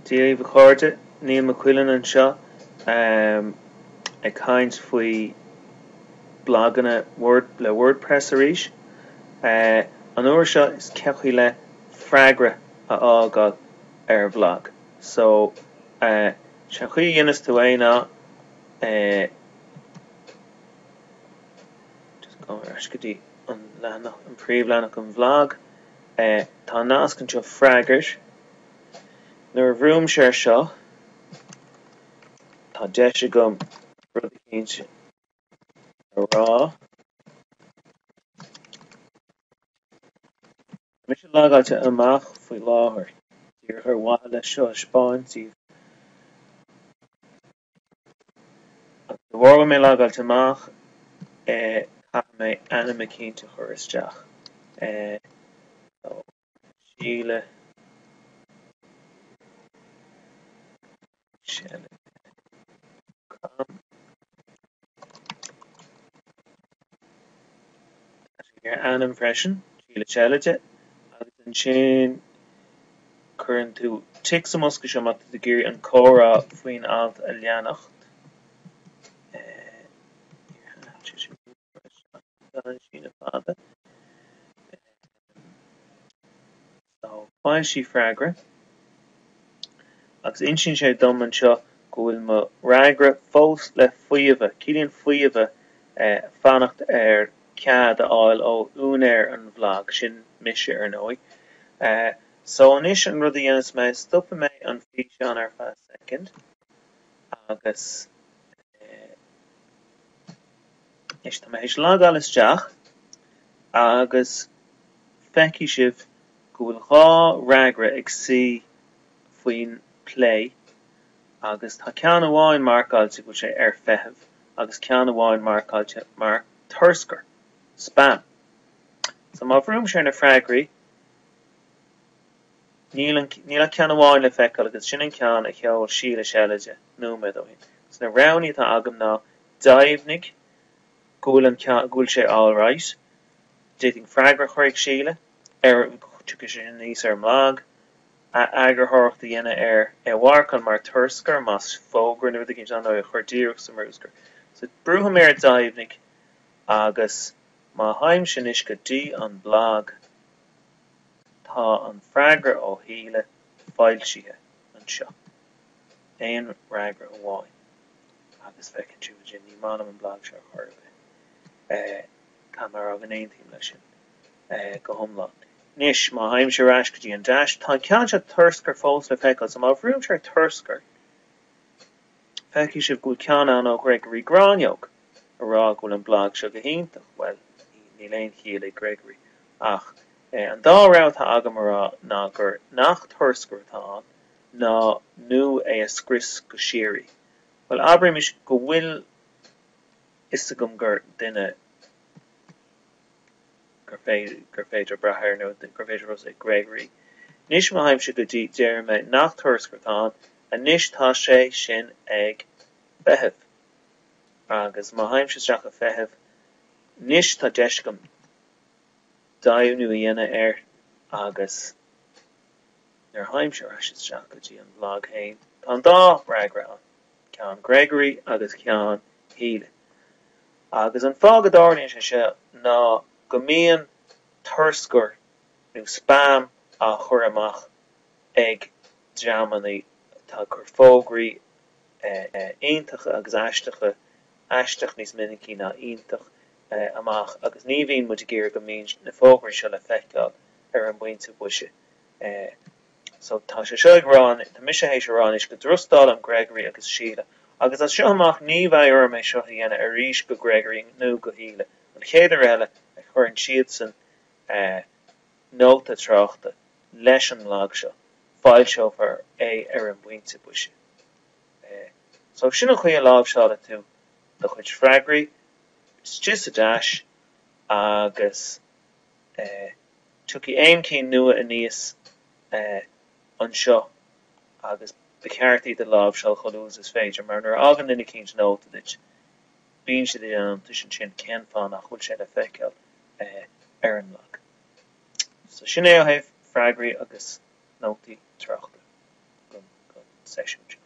Díobh chuirde níl mo cuileann anseo ag caint faoi Blagail le Wordpress arís. An uair seo is chaoi le freagra a fhágáil ar bhlag. So chaoi dhéanas tú é ná just go as go dtí an príomhleanach an bhlag. Tá nascann seo freagairt. Nuair a bhruaim sé seo, tá deise gom rud a chéint rá. Mis sé lágáilte amach faoi láthair. Dír ar wathe le seo Spáin tíh. De bhór mé lágáilte amach cha mé anam cínte chur isteach. Síle Shelley. Anam freisin, síle Shelleyte, agus an sin chuann tú tic sa mosca seo mat de géir an córá faoin alt a leannacht. So, fhoilsiú freagra. Agus insin sé dom an seo go bhfuil mo freagra fós le fuiamh. Cílíonn fuiamh fannacht ar cead a fháil ó únair an bhlag sin mise ar nói. So anis an rud a dhéanas mé stoppa mé an fí seán ar fa second agus is tá mé héis lágáil isteach agus feici sibh go bhfuil dhá freagra ag suí faoin play agus tá ceann amháin marcáilte go sé ar feitheamh agus ceann amháin marcáilte mar thurscar, spam. So má bhruaim sé na freagraí, níl a ceann amháin le feiceáil agus sin an ceann a cheol síle Shelleyte núma dóin. So na rownní tá agam ná daimhnig gúil sé all right. Déting freagra chuir síle tucha sin níos ar bhlag. Agur thorcht a dhéine ar bhharcan mar thurscar más fógra nu cinn an ó chuirdíoch sa mrúscar. So brútha mé ar daimhnig agus má haim sin is go dtí an bhlag tá an freagra ó híle fhoilsiú an seo. Éon freagra amháin agus feiceann tú sin ní manam an bhlag seo chuirbe. Tá mar an aontaím lei sin go hiomlán. Nis má haim sé ras go dtí an deis tá ceann se thurscar fós le feiceáil, so má bhruaim sé thurscar feici sibh go ceann an ó Gregory Gráneog ará go an bhlag seo go hintach. Well, ní léon chiaad é Gregory ach an dá rá tá agam ará ná gur nach thurscar tá ná nu é a scris go sirí. Well, abrim is go bhfuil is gom gur duine gur féidir brathir nó gur féidir ros é Gregory. Nis má haim se go dtí dearime nach thurscar tá a nis tá sé sin ag feitheamh. Agus má haim se seach a feitheamh, nis tá deis gom daimhnú a dhéine ar agus nar haim se ras seach go dtí an bhlag hain. Tá an dá freagra an, ceann Gregory agus ceann híle. Agus an fágadárne se ná go mbíonn thurscar nó spam a chur amach ag Germany tá gur fógraí aontacha agus aisteach níos minicí ná ionintach amach agus ní bhíonn muid géir go mbíonn na fógraí seo le feiceáil ar an bpointe buise. So tá sé seo ag rán, tá mis sé hééis rán is go drustáil an Gregory agus síle. Agus an seo amach ní bheith ar mé seo dhéana arís go Gregory nó go híle. An chéidir eile a chuir an siad san nóta tráchta leis an bhlag seo, fhoilseoir ar an bpointe buise. So sin a chuí a láimh seála tú do chuid freagraí, is just a deis agus tuí aon cinn nua a níos an seo agus beceartaí de láimh seáil choilús is féidir mar nuair agan ina cinn nóta dit bíonn siad an tuisin sin cén fan a chuil sé le feiceáil ar an bhlag. So sin é ó thaobh freagraí agus nótaí tráchta. sesiúd.